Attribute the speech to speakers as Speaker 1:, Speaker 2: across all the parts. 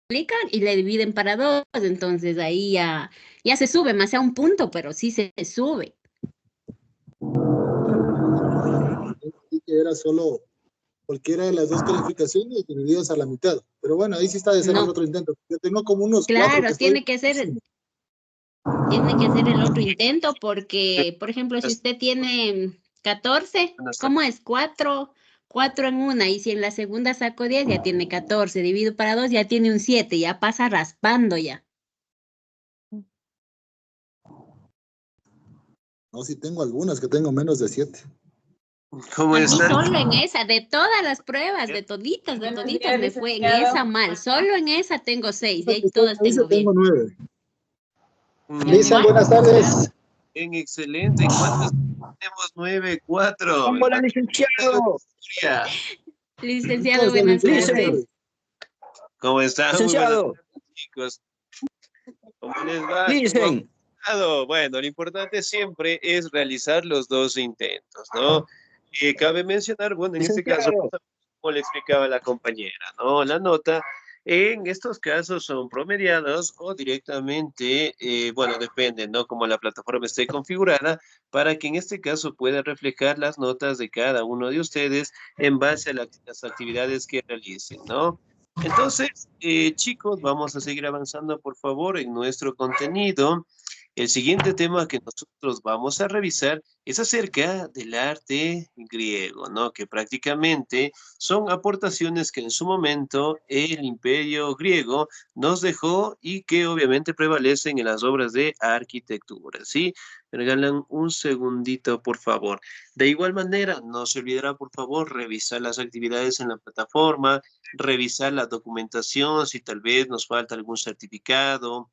Speaker 1: multiplican y le dividen para 2, entonces ahí ya se sube más a un punto, pero sí se sube.
Speaker 2: Sí que era solo cualquiera de las dos calificaciones divididas a la mitad. Pero bueno, ahí sí está de hacer el
Speaker 1: No,
Speaker 2: otro intento. Yo tengo como unos 4 que
Speaker 1: claro,
Speaker 2: estoy...
Speaker 1: tiene que ser el otro intento porque, por ejemplo, si usted tiene 14, ¿cómo es? 4 en una, y si en la segunda saco 10, ya tiene 14, dividido para 2, ya tiene un 7, ya pasa raspando ya.
Speaker 2: No, sí tengo algunas que tengo menos de 7.
Speaker 3: ¿Cómo
Speaker 1: A mí
Speaker 3: está?
Speaker 1: solo en esa, de todas las pruebas, de toditas, me fue en esa mal. Solo en esa tengo 6, de ahí todas tengo bien.
Speaker 2: Tengo 9.
Speaker 3: Lisa,
Speaker 2: buenas tardes.
Speaker 3: Bien, excelente. ¿Cuántos tenemos? 9, 4.
Speaker 4: Hola, licenciado.
Speaker 1: Licenciado, buenas tardes.
Speaker 3: ¿Cómo están? Muy buenas
Speaker 4: Licenciado.
Speaker 3: tardes, chicos. ¿Cómo les va?
Speaker 4: Dicen.
Speaker 3: Bueno, lo importante siempre es realizar los 2 intentos, ¿no? Cabe mencionar, bueno, en este caso, como le explicaba la compañera, ¿no? La nota en estos casos son promediadas o directamente, bueno, depende, ¿no? Como la plataforma esté configurada, para que en este caso pueda reflejar las notas de cada uno de ustedes en base a las actividades que realicen, ¿no? Entonces, chicos, vamos a seguir avanzando, por favor, en nuestro contenido. El siguiente tema que nosotros vamos a revisar es acerca del arte griego, ¿no? Que prácticamente son aportaciones que en su momento el imperio griego nos dejó y que obviamente prevalecen en las obras de arquitectura, ¿sí? Me regalan un segundito, por favor. De igual manera, no se olvidará, por favor, revisar las actividades en la plataforma, revisar la documentación, si tal vez nos falta algún certificado,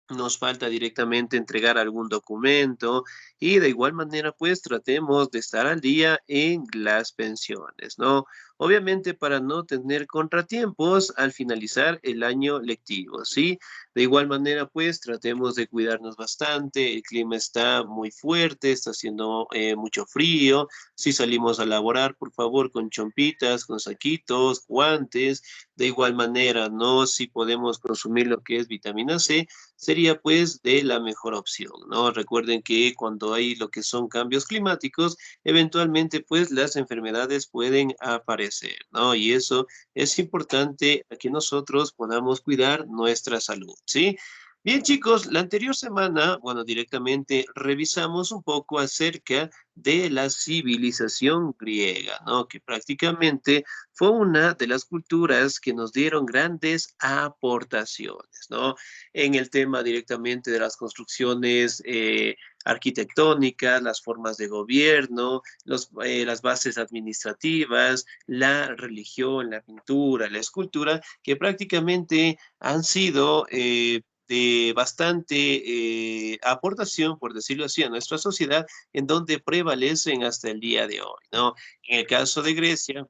Speaker 3: nos falta directamente entregar algún documento y de igual manera pues tratemos de estar al día en las pensiones, ¿no? Obviamente para no tener contratiempos al finalizar el año lectivo, ¿sí? De igual manera pues tratemos de cuidarnos bastante, el clima está muy fuerte, está haciendo mucho frío, si salimos a laborar por favor con chompitas, con saquitos, guantes, de igual manera, ¿no? Si podemos consumir lo que es vitamina C, sería pues de la mejor opción, ¿no? Recuerden que cuando hay lo que son cambios climáticos, eventualmente pues las enfermedades pueden aparecer, ¿no? Y eso es importante a que nosotros podamos cuidar nuestra salud, ¿sí? Bien, chicos, la anterior semana, bueno, directamente revisamos un poco acerca de la civilización griega, ¿no? Que prácticamente fue una de las culturas que nos dieron grandes aportaciones, ¿no? En el tema directamente de las construcciones arquitectónicas, las formas de gobierno, las bases administrativas, la religión, la pintura, la escultura, que prácticamente han sido de bastante aportación, por decirlo así, a nuestra sociedad, en donde prevalecen hasta el día de hoy, ¿no? En el caso de Grecia,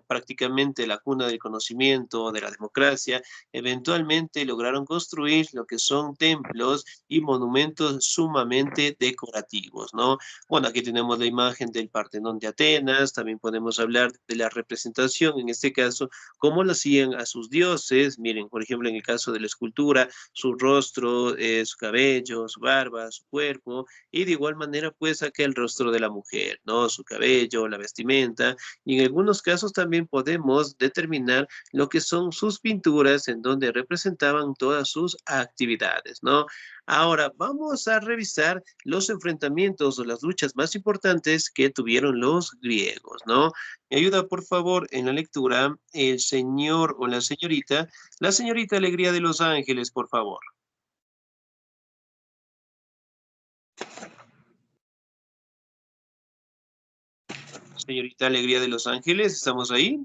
Speaker 3: prácticamente la cuna del conocimiento, de la democracia, eventualmente lograron construir lo que son templos y monumentos sumamente decorativos, ¿no? Bueno, aquí tenemos la imagen del Partenón de Atenas, también podemos hablar de la representación, en este caso, cómo lo hacían a sus dioses. Miren, por ejemplo, en el caso de la escultura, su rostro, su cabello, su barba, su cuerpo, y de igual manera, pues, acá el rostro de la mujer, ¿no? Su cabello, la vestimenta, y en algunos casos también podemos determinar lo que son sus pinturas en donde representaban todas sus actividades, ¿no? Ahora, vamos a revisar los enfrentamientos o las luchas más importantes que tuvieron los griegos, ¿no? Me ayuda, por favor, en la lectura el señor o la señorita Alegría de Los Ángeles, por favor. Señorita Alegría de Los Ángeles, ¿estamos ahí?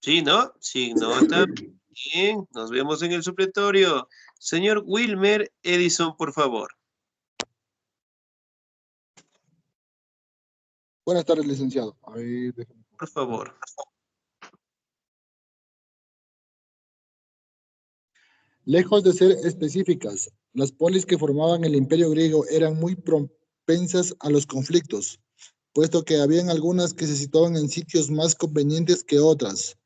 Speaker 3: Sí, ¿no? Sí, no, está bien. Nos vemos en el supletorio. Señor Wilmer Edison, por favor.
Speaker 2: Buenas tardes, licenciado. A ver, déjame.
Speaker 3: Por favor.
Speaker 2: Lejos de ser específicas, las polis que formaban el imperio griego eran muy propensas a los conflictos, puesto que habían algunas que se situaban en sitios más convenientes que otras.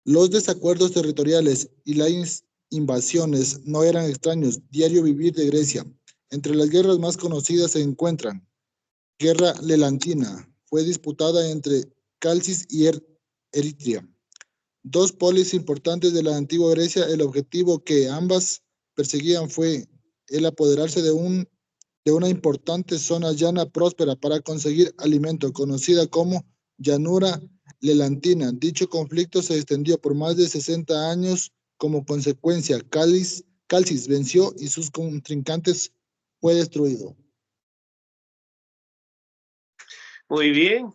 Speaker 2: Los desacuerdos territoriales y las invasiones no eran extraños, diario vivir de Grecia. Entre las guerras más conocidas se encuentran Guerra Lelantina, fue disputada entre Calcis y Eritrea, dos polis importantes de la antigua Grecia. El objetivo que ambas perseguían fue el apoderarse de una importante zona llana próspera para conseguir alimento, conocida como llanura lelantina. Dicho conflicto se extendió por más de 60 años. Como consecuencia, Calcis venció y sus contrincantes fue destruido.
Speaker 3: Muy bien,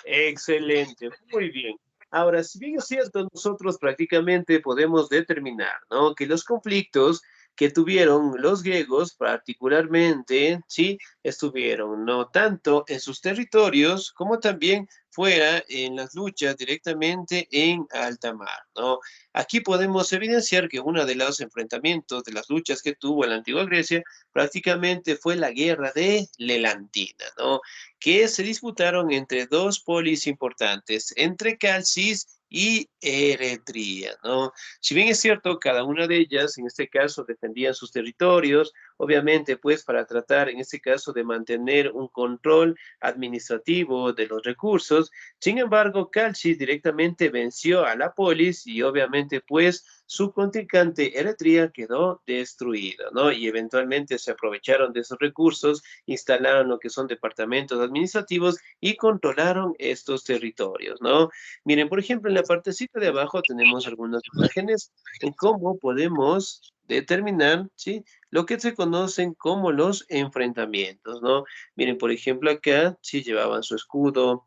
Speaker 3: excelente, muy bien. Ahora, si bien es cierto, nosotros prácticamente podemos determinar, ¿no?, que los conflictos que tuvieron los griegos particularmente, sí, estuvieron no tanto en sus territorios como también fuera en las luchas directamente en alta mar, ¿no? Aquí podemos evidenciar que uno de los enfrentamientos, de las luchas que tuvo en la antigua Grecia, prácticamente fue la guerra de Lelantina, ¿no?, que se disputaron entre dos polis importantes, entre Calcis y Eretria, ¿no? Si bien es cierto, cada una de ellas, en este caso, defendían sus territorios, obviamente, pues, para tratar, en este caso, de mantener un control administrativo de los recursos. Sin embargo, Calcis directamente venció a la polis y, obviamente, pues, su contrincante Eretria quedó destruido, ¿no? Y eventualmente se aprovecharon de esos recursos, instalaron lo que son departamentos administrativos y controlaron estos territorios, ¿no? Miren, por ejemplo, en la partecita de abajo tenemos algunas imágenes en cómo podemos determinar, ¿sí?, lo que se conocen como los enfrentamientos, ¿no? Miren, por ejemplo, acá sí llevaban su escudo,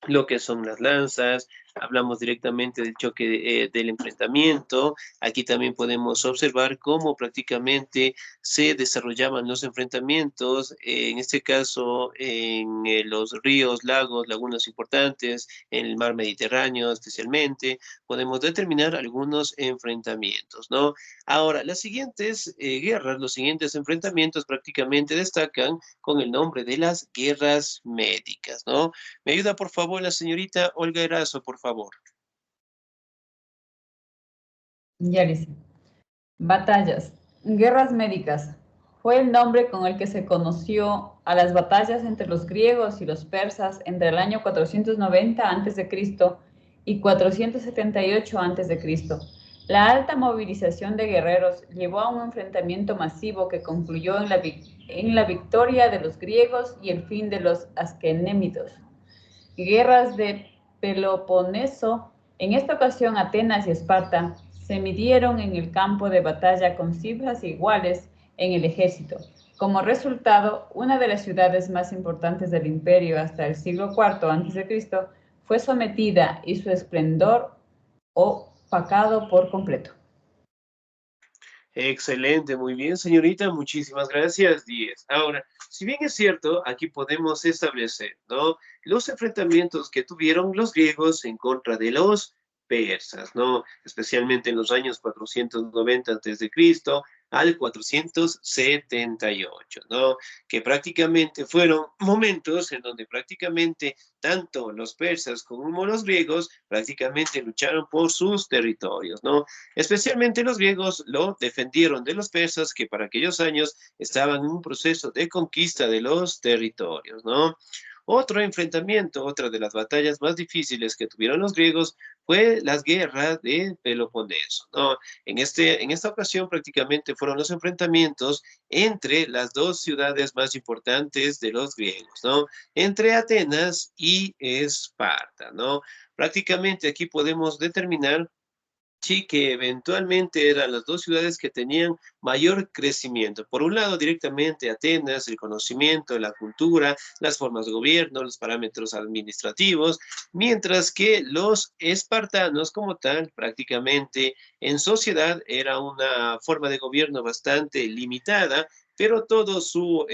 Speaker 3: lo que son las lanzas, hablamos directamente del choque, del enfrentamiento. Aquí también podemos observar cómo prácticamente se desarrollaban los enfrentamientos, en este caso en los ríos, lagos, lagunas importantes, en el mar Mediterráneo especialmente, podemos determinar algunos enfrentamientos, ¿no? Ahora, las siguientes guerras, los siguientes enfrentamientos prácticamente destacan con el nombre de las guerras médicas, ¿no? ¿Me ayuda, por favor, la señorita Olga Erazo, por favor?
Speaker 4: Ya dice. Batallas. Guerras médicas. Fue el nombre con el que se conoció a las batallas entre los griegos y los persas entre el año 490 a.C. y 478 a.C. La alta movilización de guerreros llevó a un enfrentamiento masivo que concluyó en la victoria de los griegos y el fin de los asquenémidos. Guerras de Peloponeso. En esta ocasión, Atenas y Esparta se midieron en el campo de batalla con cifras iguales en el ejército. Como resultado, una de las ciudades más importantes del imperio hasta el siglo IV a.C. fue sometida y su esplendor opacado por completo.
Speaker 3: Excelente, muy bien, señorita, muchísimas gracias, 10. Ahora, si bien es cierto, aquí podemos establecer, ¿no?, los enfrentamientos que tuvieron los griegos en contra de los persas, ¿no?, especialmente en los años 490 a.C. al 478, ¿no?, que prácticamente fueron momentos en donde prácticamente tanto los persas como los griegos prácticamente lucharon por sus territorios, ¿no? Especialmente los griegos lo defendieron de los persas, que para aquellos años estaban en un proceso de conquista de los territorios, ¿no? Otro enfrentamiento, otra de las batallas más difíciles que tuvieron los griegos fue las guerras de Peloponeso, ¿no? En esta ocasión prácticamente fueron los enfrentamientos entre las dos ciudades más importantes de los griegos, ¿no?, entre Atenas y Esparta, ¿no? Prácticamente aquí podemos determinar, sí, que eventualmente eran las dos ciudades que tenían mayor crecimiento. Por un lado, directamente Atenas, el conocimiento, la cultura, las formas de gobierno, los parámetros administrativos, mientras que los espartanos como tal, prácticamente en sociedad era una forma de gobierno bastante limitada, pero todos sus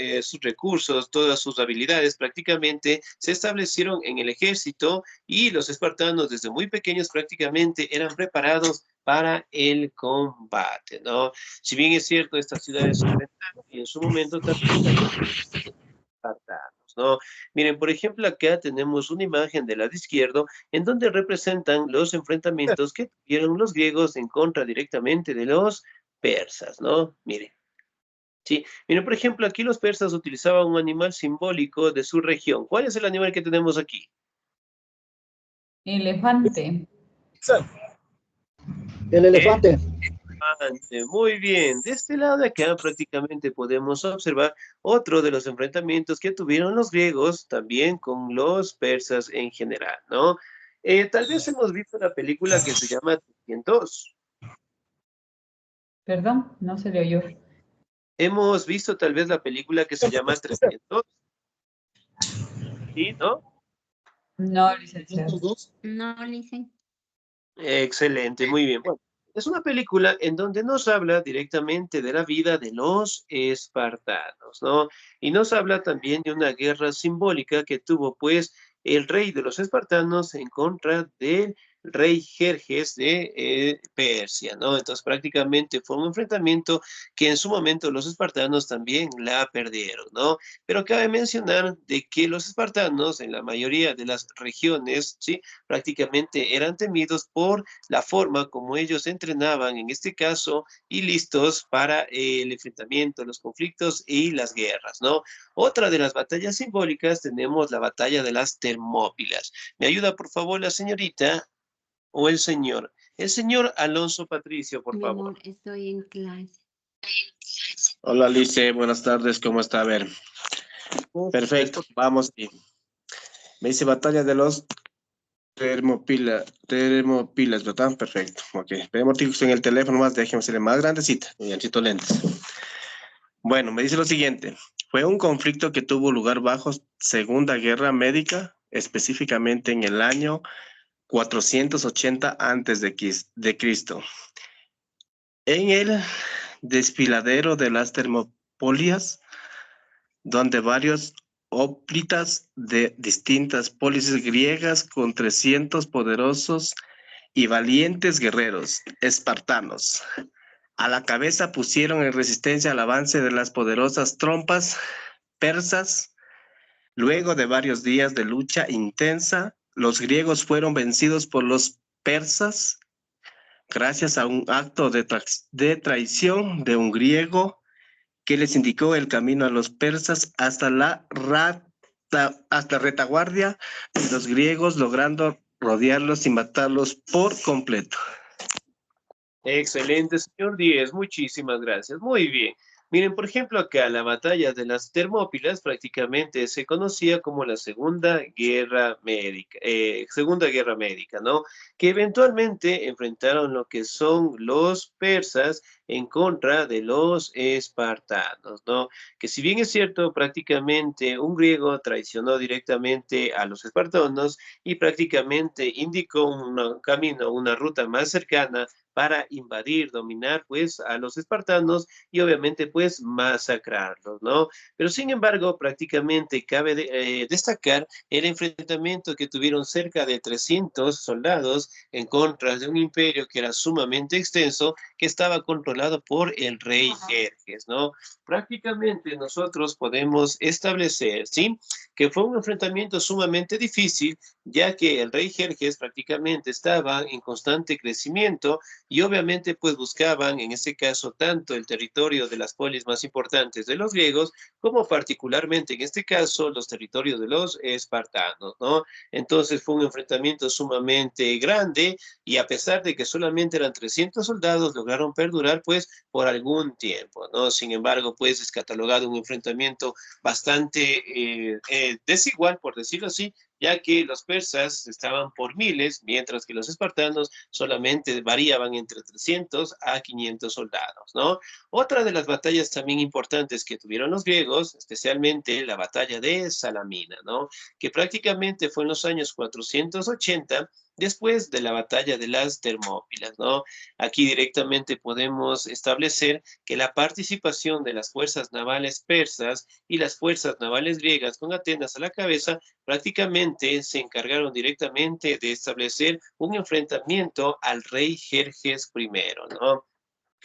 Speaker 3: recursos, todas sus habilidades prácticamente se establecieron en el ejército, y los espartanos desde muy pequeños prácticamente eran preparados para el combate, ¿no? Si bien es cierto, estas ciudades se enfrentaron y en su momento también cayeron espartanos. ¿no? Miren, por ejemplo, acá tenemos una imagen del lado izquierdo en donde representan los enfrentamientos que tuvieron los griegos en contra directamente de los persas, ¿no? Miren. Sí, miren, por ejemplo, aquí los persas utilizaban un animal simbólico de su región. ¿Cuál es el animal que tenemos aquí?
Speaker 4: Elefante.
Speaker 5: El elefante.
Speaker 3: Elefante, muy bien. De este lado de acá prácticamente podemos observar otro de los enfrentamientos que tuvieron los griegos también con los persas en general, ¿no? Tal vez hemos visto una película que se llama 300.
Speaker 4: Perdón, no se le oyó.
Speaker 3: Hemos visto tal vez la película que se llama 300. ¿Sí, no?
Speaker 4: No, licenciado.
Speaker 2: 302.
Speaker 1: No, Licen.
Speaker 3: Excelente, muy bien. Bueno, es una película en donde nos habla directamente de la vida de los espartanos, ¿no? Y nos habla también de una guerra simbólica que tuvo, pues, el rey de los espartanos en contra del rey Jerjes de Persia, ¿no? Entonces, prácticamente fue un enfrentamiento que en su momento los espartanos también la perdieron, ¿no? Pero cabe mencionar de que los espartanos en la mayoría de las regiones, ¿sí? Prácticamente eran temidos por la forma como ellos entrenaban en este caso y listos para el enfrentamiento, los conflictos y las guerras, ¿no? Otra de las batallas simbólicas tenemos la batalla de las Termópilas. ¿Me ayuda por favor la señorita o el señor? El señor Alonso Patricio, por
Speaker 1: Mi
Speaker 3: favor.
Speaker 1: amor, estoy en clase.
Speaker 6: Hola Lice, buenas tardes, ¿cómo está? A ver, perfecto, vamos. Me dice batalla de los termopilas, ¿verdad? Perfecto, ok. Esperemos que en el teléfono más, déjeme hacerle más grandecita, y necesito lentes. Bueno, me dice lo siguiente. Fue un conflicto que tuvo lugar bajo Segunda Guerra Médica, específicamente en el año 480 antes de Cristo. En el desfiladero de las Termópilas, donde varios hoplitas de distintas polis griegas con 300 poderosos y valientes guerreros espartanos a la cabeza pusieron en resistencia al avance de las poderosas tropas persas. Luego de varios días de lucha intensa, los griegos fueron vencidos por los persas gracias a un acto de traición de un griego que les indicó el camino a los persas hasta la retaguardia de los griegos, logrando rodearlos y matarlos por completo.
Speaker 3: Excelente, señor Díez, muchísimas gracias. Muy bien. Miren, por ejemplo, acá la batalla de las Termópilas prácticamente se conocía como la Segunda Guerra Médica, ¿no? Que eventualmente enfrentaron lo que son los persas en contra de los espartanos, ¿no? Que si bien es cierto, prácticamente un griego traicionó directamente a los espartanos y prácticamente indicó un camino, una ruta más cercana para invadir, dominar, pues, a los espartanos y obviamente, pues, masacrarlos, ¿no? Pero sin embargo, prácticamente cabe destacar el enfrentamiento que tuvieron cerca de 300 soldados en contra de un imperio que era sumamente extenso, que estaba controlado por el rey Jerjes, ¿no? Prácticamente nosotros podemos establecer, ¿sí? Que fue un enfrentamiento sumamente difícil, ya que el rey Jerjes prácticamente estaba en constante crecimiento y obviamente pues buscaban en este caso tanto el territorio de las polis más importantes de los griegos como particularmente en este caso los territorios de los espartanos, ¿no? Entonces fue un enfrentamiento sumamente grande y a pesar de que solamente eran 300 soldados lograron perdurar pues por algún tiempo, ¿no? Sin embargo pues es catalogado un enfrentamiento bastante desigual por decirlo así, ya que los persas estaban por miles, mientras que los espartanos solamente variaban entre 300 a 500 soldados, ¿no? Otra de las batallas también importantes que tuvieron los griegos, especialmente la batalla de Salamina, ¿no? Que prácticamente fue en los años 480, después de la batalla de las Termópilas, ¿no? Aquí directamente podemos establecer que la participación de las fuerzas navales persas y las fuerzas navales griegas con Atenas a la cabeza prácticamente se encargaron directamente de establecer un enfrentamiento al rey Jerjes I, ¿no?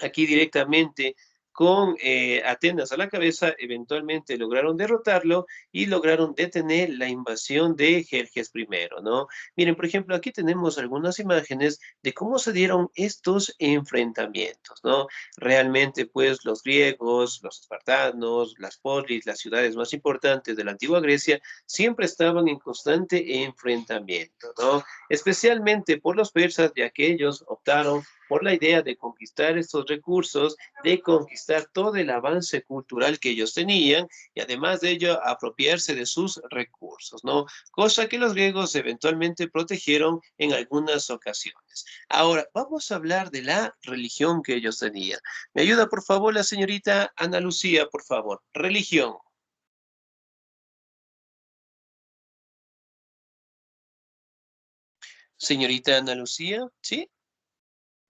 Speaker 3: Aquí directamente con Atenas a la cabeza, eventualmente lograron derrotarlo y lograron detener la invasión de Jerjes I, ¿no? Miren, por ejemplo, aquí tenemos algunas imágenes de cómo se dieron estos enfrentamientos, ¿no? Realmente, pues, los griegos, los espartanos, las polis, las ciudades más importantes de la antigua Grecia, siempre estaban en constante enfrentamiento, ¿no? Especialmente por los persas, ya que ellos optaron por la idea de conquistar estos recursos, de conquistar todo el avance cultural que ellos tenían y además de ello apropiarse de sus recursos, ¿no? Cosa que los griegos eventualmente protegieron en algunas ocasiones. Ahora, vamos a hablar de la religión que ellos tenían. ¿Me ayuda, por favor, la señorita Ana Lucía, por favor? Religión. Señorita Ana Lucía, ¿sí?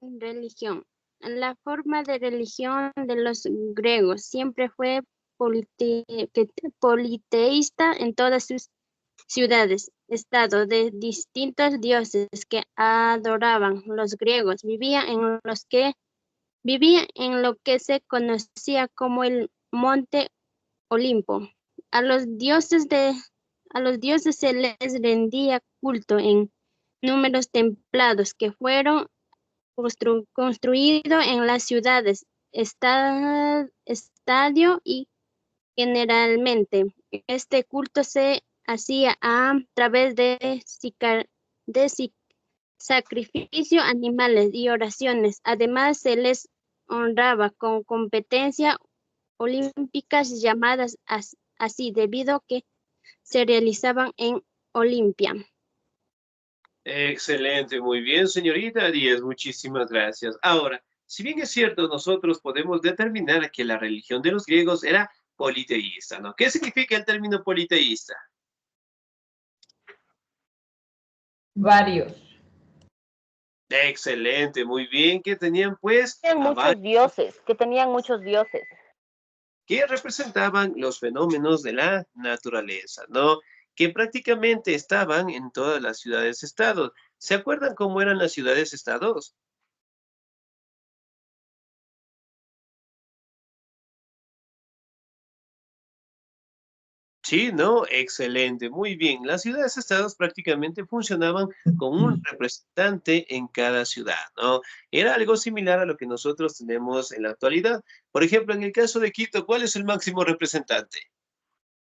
Speaker 5: Religión. La forma de religión de los griegos siempre fue politeísta en todas sus ciudades, estado de distintos dioses que adoraban. Los griegos vivían en lo que se conocía como el Monte Olimpo. A los dioses se les rendía culto en números templados que fueron construido en las ciudades, estadio y generalmente este culto se hacía a través de sacrificio animales y oraciones. Además se les honraba con competencias olímpicas llamadas así debido a que se realizaban en Olimpia.
Speaker 3: Excelente, muy bien, señorita Díaz, muchísimas gracias. Ahora, si bien es cierto, nosotros podemos determinar que la religión de los griegos era politeísta, ¿no? ¿Qué significa el término politeísta?
Speaker 4: Varios.
Speaker 3: Excelente, muy bien, que tenían pues
Speaker 7: Que tenían muchos dioses.
Speaker 3: que representaban los fenómenos de la naturaleza, ¿no? Que prácticamente estaban en todas las ciudades-estados. ¿Se acuerdan cómo eran las ciudades-estados? Sí, ¿no? Excelente, muy bien. Las ciudades-estados prácticamente funcionaban con un representante en cada ciudad, ¿no? Era algo similar a lo que nosotros tenemos en la actualidad. Por ejemplo, en el caso de Quito, ¿cuál es el máximo representante?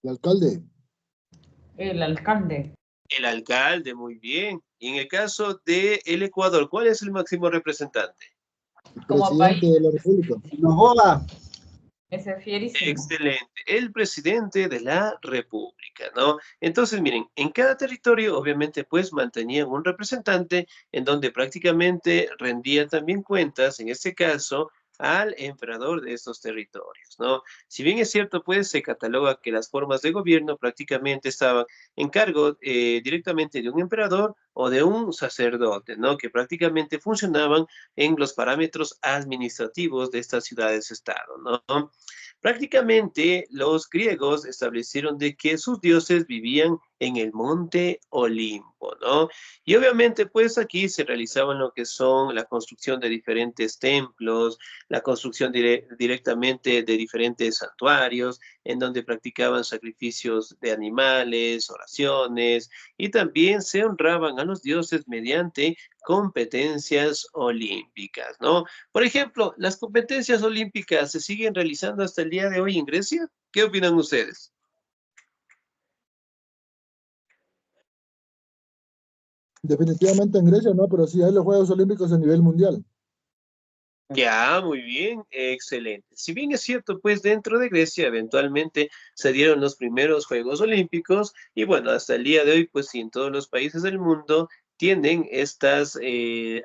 Speaker 2: El alcalde.
Speaker 4: El alcalde.
Speaker 3: El alcalde, muy bien. Y en el caso de el Ecuador, ¿cuál es el máximo representante?
Speaker 2: El
Speaker 4: Como
Speaker 2: presidente
Speaker 4: país.
Speaker 2: de la República. No joda.
Speaker 4: Ese es fierísimo.
Speaker 3: Excelente, el presidente de la República, ¿no? Entonces, miren, en cada territorio, obviamente, pues mantenían un representante en donde prácticamente rendía también cuentas, en este caso, al emperador de estos territorios, ¿no? Si bien es cierto, pues se cataloga que las formas de gobierno prácticamente estaban en cargo directamente de un emperador o de un sacerdote, ¿no? Que prácticamente funcionaban en los parámetros administrativos de estas ciudades-estado, ¿no? Prácticamente los griegos establecieron de que sus dioses vivían en el monte Olimpo, ¿no? Y obviamente pues aquí se realizaban lo que son la construcción de diferentes templos, la construcción directamente de diferentes santuarios, en donde practicaban sacrificios de animales, oraciones, y también se honraban a los dioses mediante competencias olímpicas, ¿no? Por ejemplo, las competencias olímpicas se siguen realizando hasta el día de hoy en Grecia. ¿Qué opinan ustedes?
Speaker 2: Definitivamente en Grecia, no, pero sí hay los Juegos Olímpicos a nivel mundial.
Speaker 3: Ya, muy bien, excelente. Si bien es cierto, pues dentro de Grecia eventualmente se dieron los primeros Juegos Olímpicos y bueno, hasta el día de hoy, pues sí, en todos los países del mundo tienen estas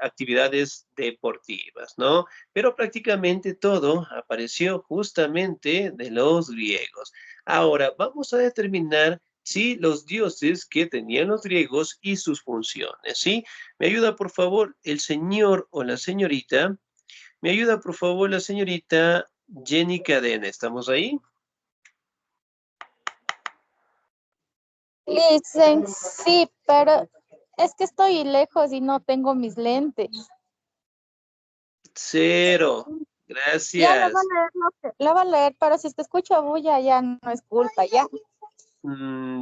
Speaker 3: actividades deportivas, ¿no? Pero prácticamente todo apareció justamente de los griegos. Ahora, vamos a determinar sí, los dioses que tenían los griegos y sus funciones, ¿sí? ¿Me ayuda, por favor, el señor o la señorita? ¿Me ayuda, por favor, la señorita Jenny Cadena? ¿Estamos ahí?
Speaker 7: Sí, pero es que estoy lejos y no tengo mis lentes.
Speaker 3: Cero.
Speaker 7: Ya la
Speaker 3: Gracias.
Speaker 7: va a leer, la va a leer, pero si te escucho bulla ya no es culpa, ya.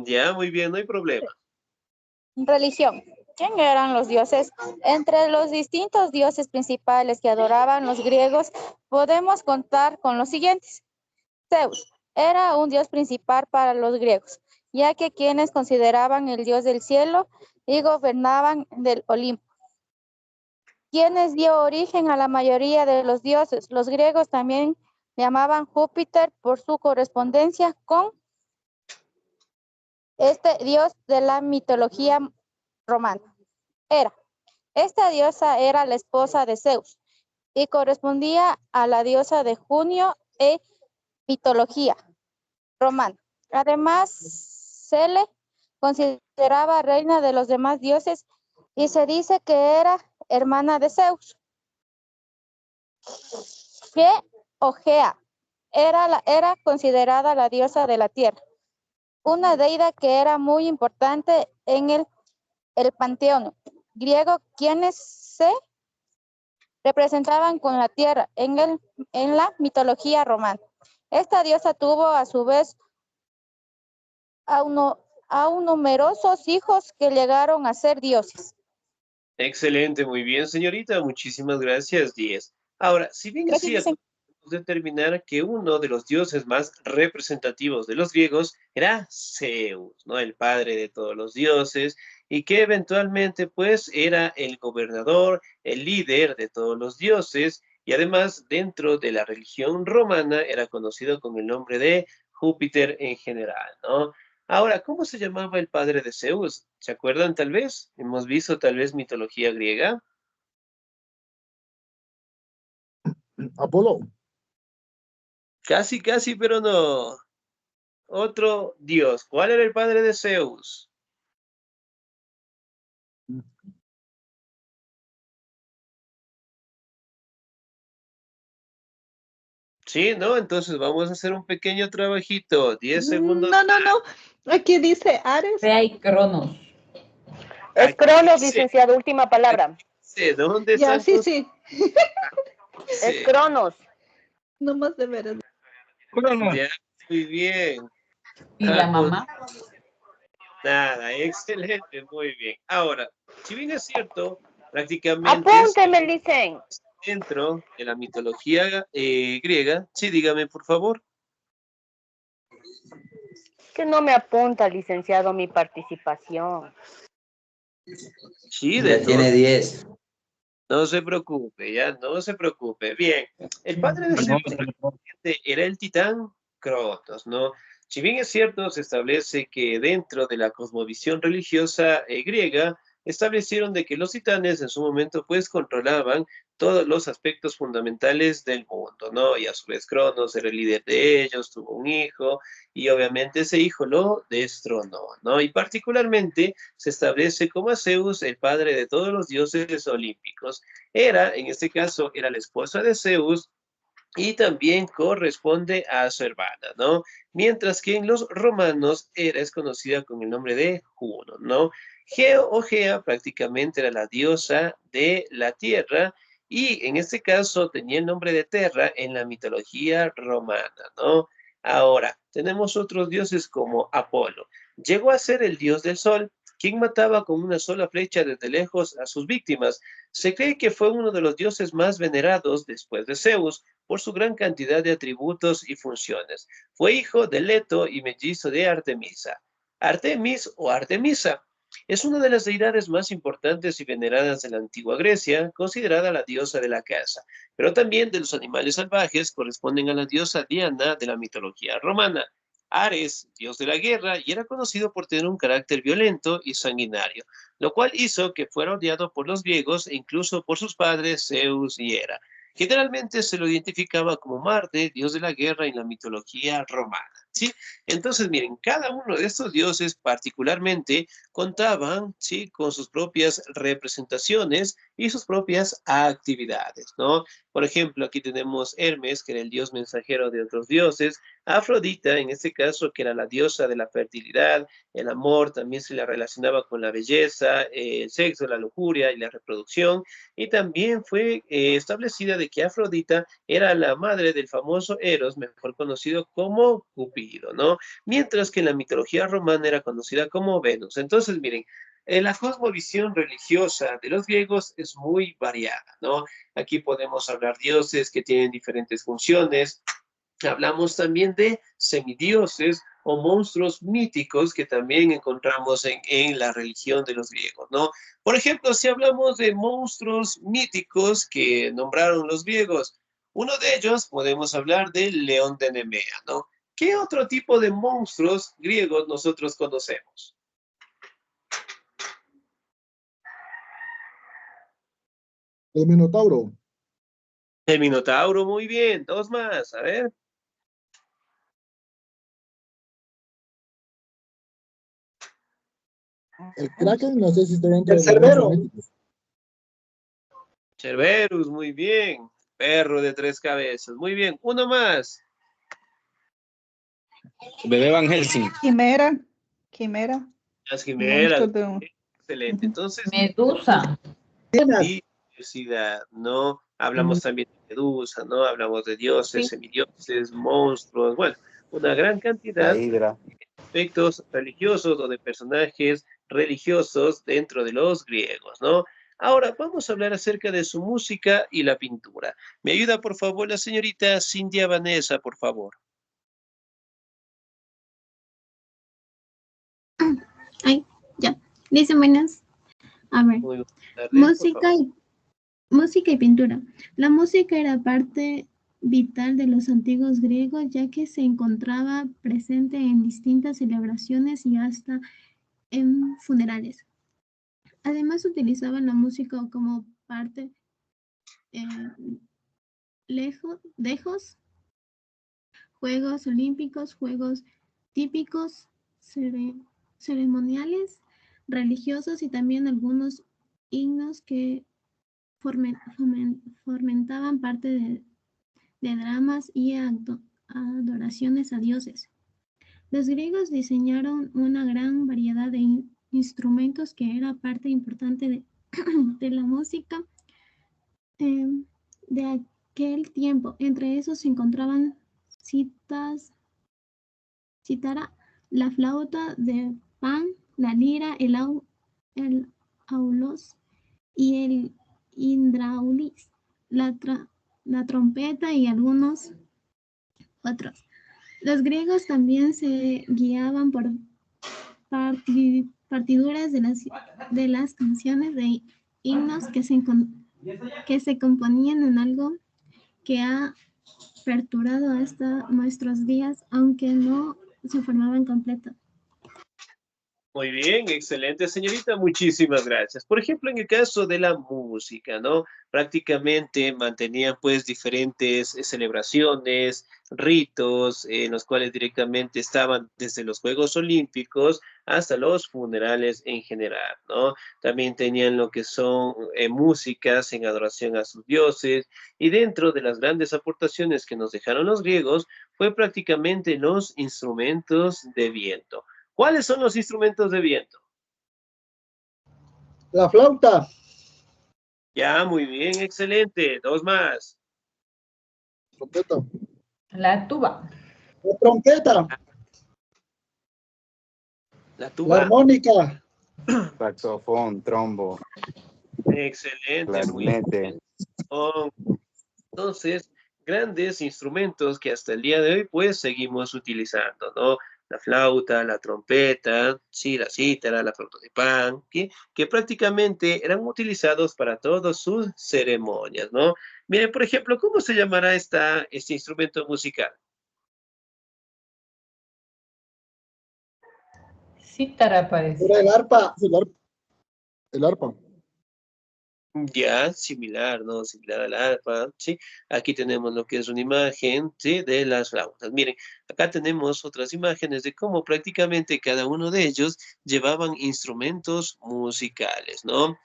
Speaker 3: Ya, muy bien, no hay problema.
Speaker 7: Religión. ¿Quién eran los dioses? Entre los distintos dioses principales que adoraban los griegos, podemos contar con los siguientes. Zeus era un dios principal para los griegos, ya que quienes consideraban el dios del cielo y gobernaban del Olimpo, quienes dio origen a la mayoría de los dioses. Los griegos también llamaban Júpiter por su correspondencia con este dios de la mitología romana. Esta diosa era la esposa de Zeus y correspondía a la diosa de Junio e mitología romana. Además, se le consideraba reina de los demás dioses y se dice que era hermana de Zeus. Ge o Gea era considerada la diosa de la tierra, una deidad que era muy importante en el panteón griego, quienes se representaban con la tierra en la mitología romana. Esta diosa tuvo a su vez a numerosos hijos que llegaron a ser dioses.
Speaker 3: Excelente, muy bien, señorita. Muchísimas gracias, 10. Ahora, si bien es
Speaker 7: Gracias,
Speaker 3: cierto,
Speaker 7: dicen.
Speaker 3: podemos determinar que uno de los dioses más representativos de los griegos era Zeus, ¿no? El padre de todos los dioses, y que eventualmente, pues, era el gobernador, el líder de todos los dioses, y además, dentro de la religión romana, era conocido con el nombre de Júpiter en general, ¿no? Ahora, ¿cómo se llamaba el padre de Zeus? ¿Se acuerdan tal vez? Hemos visto tal vez mitología griega.
Speaker 2: Apolo.
Speaker 3: Casi, casi, pero no. Otro dios. ¿Cuál era el padre de Zeus? Sí, ¿no? Entonces vamos a hacer un pequeño trabajito. 10 segundos.
Speaker 8: No. Aquí dice Ares.
Speaker 4: Rea y Cronos.
Speaker 7: Es
Speaker 3: Aquí
Speaker 7: Cronos,
Speaker 3: dice,
Speaker 7: licenciado, última palabra.
Speaker 3: ¿dónde
Speaker 8: Ya,
Speaker 3: están?
Speaker 8: sí.
Speaker 7: Es Cronos.
Speaker 8: No más de veras.
Speaker 3: Ya, muy bien.
Speaker 4: ¿Y la
Speaker 3: Pues
Speaker 4: mamá?
Speaker 3: nada, excelente, muy bien. Ahora, si bien es cierto, prácticamente
Speaker 7: Apúnteme, licen.
Speaker 3: dentro de la mitología griega, sí, dígame por favor.
Speaker 7: Que no me apunta, licenciado, mi participación.
Speaker 3: Sí,
Speaker 9: Ya tiene 10.
Speaker 3: no se preocupe, ya, no se preocupe. Bien, el padre de Zeus era el titán Cronos, ¿no? Si bien es cierto, se establece que dentro de la cosmovisión religiosa griega, establecieron de que los titanes en su momento pues controlaban todos los aspectos fundamentales del mundo, ¿no? Y a su vez Cronos era el líder de ellos, tuvo un hijo y obviamente ese hijo lo destronó, ¿no? Y particularmente se establece como a Zeus el padre de todos los dioses olímpicos. Era, en este caso, era la esposa de Zeus y también corresponde a su hermana, ¿no? Mientras que en los romanos es conocida con el nombre de Juno, ¿no? Geo o Gea prácticamente era la diosa de la tierra y en este caso tenía el nombre de Terra en la mitología romana, ¿no? Ahora, tenemos otros dioses como Apolo. Llegó a ser el dios del sol, quien mataba con una sola flecha desde lejos a sus víctimas. Se cree que fue uno de los dioses más venerados después de Zeus, por su gran cantidad de atributos y funciones. Fue hijo de Leto y mellizo de Artemisa. Artemis o Artemisa es una de las deidades más importantes y veneradas de la antigua Grecia, considerada la diosa de la caza, pero también de los animales salvajes corresponden a la diosa Diana de la mitología romana. Ares, dios de la guerra, y era conocido por tener un carácter violento y sanguinario, lo cual hizo que fuera odiado por los griegos e incluso por sus padres Zeus y Hera. Generalmente se lo identificaba como Marte, dios de la guerra en la mitología romana, ¿sí? Entonces, miren, cada uno de estos dioses particularmente contaban, ¿sí?, con sus propias representaciones y sus propias actividades, ¿no? Por ejemplo, aquí tenemos Hermes, que era el dios mensajero de otros dioses, Afrodita, en este caso, que era la diosa de la fertilidad, el amor, también se la relacionaba con la belleza, el sexo, la lujuria y la reproducción, y también fue establecida de que Afrodita era la madre del famoso Eros, mejor conocido como Cupido, ¿no? Mientras que en la mitología romana era conocida como Venus. Entonces, miren, la cosmovisión religiosa de los griegos es muy variada, ¿no? Aquí podemos hablar dioses que tienen diferentes funciones. Hablamos también de semidioses o monstruos míticos que también encontramos en la religión de los griegos, ¿no? Por ejemplo, si hablamos de monstruos míticos que nombraron los griegos, uno de ellos podemos hablar del león de Nemea, ¿no? ¿Qué otro tipo de monstruos griegos nosotros conocemos?
Speaker 2: El Minotauro.
Speaker 3: El Minotauro, muy bien. Dos más, a ver.
Speaker 2: El Kraken, no sé si está dentro
Speaker 9: El
Speaker 2: de los
Speaker 9: Cerbero.
Speaker 2: monstruos míticos.
Speaker 3: Cerberus, muy bien. Perro de tres cabezas, muy bien. Uno más.
Speaker 10: Bebé Van Helsing.
Speaker 8: Quimera. Quimera.
Speaker 3: Las
Speaker 8: Un
Speaker 3: quimeras.
Speaker 8: monstruo de un...
Speaker 3: Excelente. Entonces,
Speaker 4: Medusa.
Speaker 3: diversidad, ¿no? Hablamos también de Medusa, ¿no? Hablamos de dioses,
Speaker 4: Sí.
Speaker 3: semidioses, monstruos, bueno, una gran
Speaker 10: La
Speaker 3: cantidad
Speaker 10: Hidra.
Speaker 3: de aspectos religiosos o de personajes religiosos dentro de los griegos, ¿no? Ahora vamos a hablar acerca de su música y la pintura. ¿Me ayuda, por favor, la señorita Cintia Vanessa, por favor?
Speaker 11: Ay, ya. Dice buenas. A ver.
Speaker 3: Muy buenas tardes, por
Speaker 11: Música
Speaker 3: favor.
Speaker 11: música y pintura. La música era parte vital de los antiguos griegos, ya que se encontraba presente en distintas celebraciones y hasta en funerales. Además, utilizaban la música como parte dejos, Juegos Olímpicos, Juegos típicos, ceremoniales, religiosos y también algunos himnos que fomentaban parte de dramas y adoraciones a dioses. Los griegos diseñaron una gran variedad de instrumentos que era parte importante de la música de aquel tiempo. Entre esos se encontraban cítara, la flauta de Pan, la lira, el aulos y el indraulis, la trompeta y algunos otros. Los griegos también se guiaban por partiduras de las canciones de himnos que se componían en algo que ha perdurado hasta nuestros días, aunque no se formaban completo.
Speaker 3: Muy bien, excelente, señorita. Muchísimas gracias. Por ejemplo, en el caso de la música, ¿no? Prácticamente mantenían pues diferentes celebraciones, ritos, en los cuales directamente estaban desde los Juegos Olímpicos hasta los funerales en general, ¿no? También tenían lo que son músicas en adoración a sus dioses y dentro de las grandes aportaciones que nos dejaron los griegos fue prácticamente los instrumentos de viento. ¿Cuáles son los instrumentos de viento?
Speaker 9: La flauta.
Speaker 3: Ya, muy bien, excelente. Dos más.
Speaker 2: Trompeta.
Speaker 4: La tuba.
Speaker 9: La trompeta.
Speaker 3: La
Speaker 9: La
Speaker 3: tuba.
Speaker 9: armónica.
Speaker 10: Saxofón, trombo,
Speaker 3: Excelente, muy bien.
Speaker 10: clarinete.
Speaker 3: Entonces, grandes instrumentos que hasta el día de hoy pues seguimos utilizando, ¿no? La flauta, la trompeta, sí, la cítara, la flauta de pan, ¿sí? Que prácticamente eran utilizados para todas sus ceremonias, ¿no? Miren, por ejemplo, ¿cómo se llamará este instrumento musical?
Speaker 4: Cítara parece.
Speaker 9: Era el arpa.
Speaker 2: El arpa.
Speaker 3: Ya, similar, ¿no? Similar al arpa, ¿sí? Aquí tenemos lo que es una imagen, ¿sí? De las flautas. Miren, acá tenemos otras imágenes de cómo prácticamente cada uno de ellos llevaban instrumentos musicales, ¿no?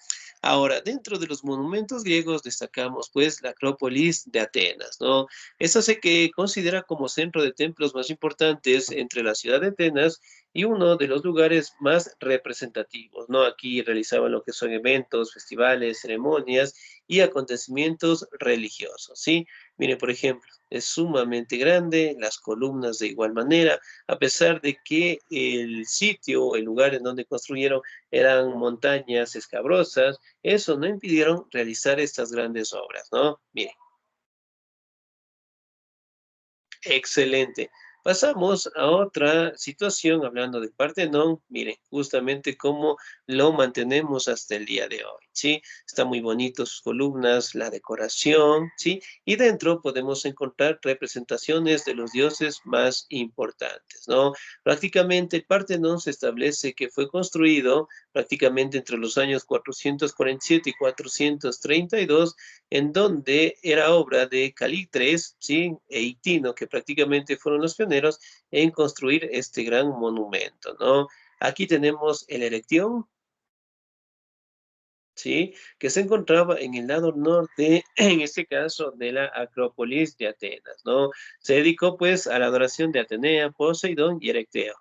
Speaker 3: Ahora, dentro de los monumentos griegos destacamos pues la Acrópolis de Atenas, ¿no? Esta se que considera como centro de templos más importantes entre la ciudad de Atenas y uno de los lugares más representativos, ¿no? Aquí realizaban lo que son eventos, festivales, ceremonias y acontecimientos religiosos, ¿sí? Mire, por ejemplo, es sumamente grande, las columnas de igual manera, a pesar de que el sitio, el lugar en donde construyeron eran montañas escabrosas, eso no impidieron realizar estas grandes obras, ¿no? Mire. Excelente. Pasamos a otra situación hablando del Partenón. Miren, justamente cómo lo mantenemos hasta el día de hoy, ¿sí? Está muy bonito sus columnas, la decoración, ¿sí? Y dentro podemos encontrar representaciones de los dioses más importantes, ¿no? Prácticamente el Partenón se establece que fue construido prácticamente entre los años 447 y 432, en donde era obra de Calícrates, ¿sí? E Itino, que prácticamente fueron los pioneros en construir este gran monumento, ¿no? Aquí tenemos el Erectión, ¿sí? Que se encontraba en el lado norte, en este caso, de la Acrópolis de Atenas, ¿no? Se dedicó, pues, a la adoración de Atenea, Poseidón y Erecteo.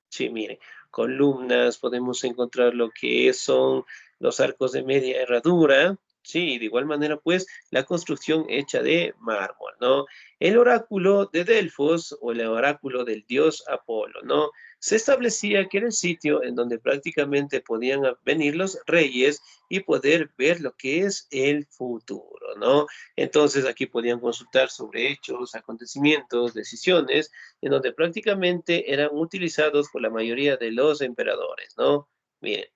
Speaker 3: Sí, mire, columnas, podemos encontrar lo que son los arcos de media herradura, sí, y de igual manera, pues, la construcción hecha de mármol, ¿no? El oráculo de Delfos o el oráculo del dios Apolo, ¿no? Se establecía que era el sitio en donde prácticamente podían venir los reyes y poder ver lo que es el futuro, ¿no? Entonces aquí podían consultar sobre hechos, acontecimientos, decisiones, en donde prácticamente eran utilizados por la mayoría de los emperadores, ¿no? Miren,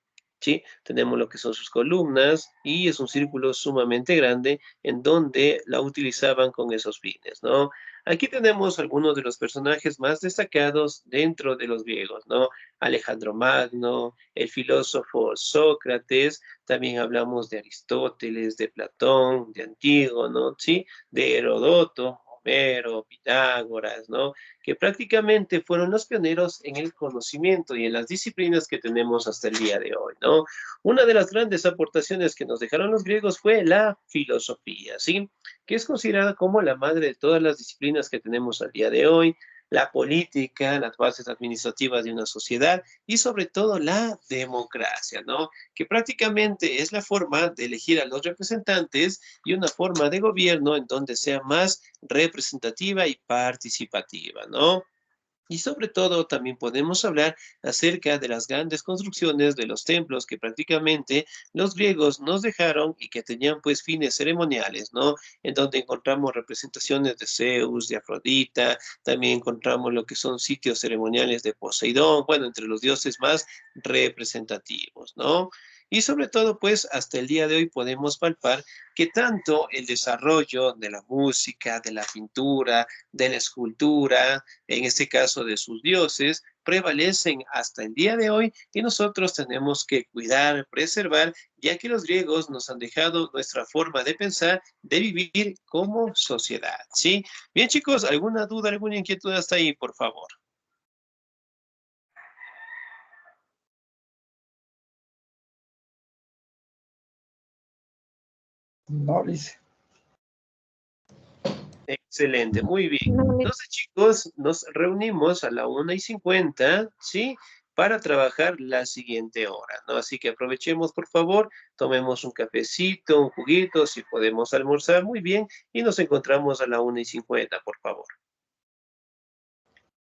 Speaker 3: ¿sí? Tenemos lo que son sus columnas y es un círculo sumamente grande en donde la utilizaban con esos fines, ¿no? Aquí tenemos algunos de los personajes más destacados dentro de los griegos, ¿no? Alejandro Magno, el filósofo Sócrates, también hablamos de Aristóteles, de Platón, de Antígono, ¿sí? De Herodoto, Homero, Pitágoras, ¿no? Que prácticamente fueron los pioneros en el conocimiento y en las disciplinas que tenemos hasta el día de hoy, ¿no? Una de las grandes aportaciones que nos dejaron los griegos fue la filosofía, ¿sí? Que es considerada como la madre de todas las disciplinas que tenemos al día de hoy, la política, las bases administrativas de una sociedad y sobre todo la democracia, ¿no? Que prácticamente es la forma de elegir a los representantes y una forma de gobierno en donde sea más representativa y participativa, ¿no? Y sobre todo también podemos hablar acerca de las grandes construcciones de los templos que prácticamente los griegos nos dejaron y que tenían pues fines ceremoniales, ¿no? En donde encontramos representaciones de Zeus, de Afrodita, también encontramos lo que son sitios ceremoniales de Poseidón, bueno, entre los dioses más representativos, ¿no? Y sobre todo, pues, hasta el día de hoy podemos palpar que tanto el desarrollo de la música, de la pintura, de la escultura, en este caso de sus dioses, prevalecen hasta el día de hoy y nosotros tenemos que cuidar, preservar, ya que los griegos nos han dejado nuestra forma de pensar, de vivir como sociedad, ¿sí? Bien, chicos, ¿alguna duda, alguna inquietud hasta ahí, por favor?
Speaker 9: No, dice.
Speaker 3: Excelente, muy bien. Entonces, chicos, nos reunimos a la 1:50, ¿sí? Para trabajar la siguiente hora, ¿no? Así que aprovechemos, por favor, tomemos un cafecito, un juguito, si podemos almorzar, muy bien, y nos encontramos a la 1:50, por favor.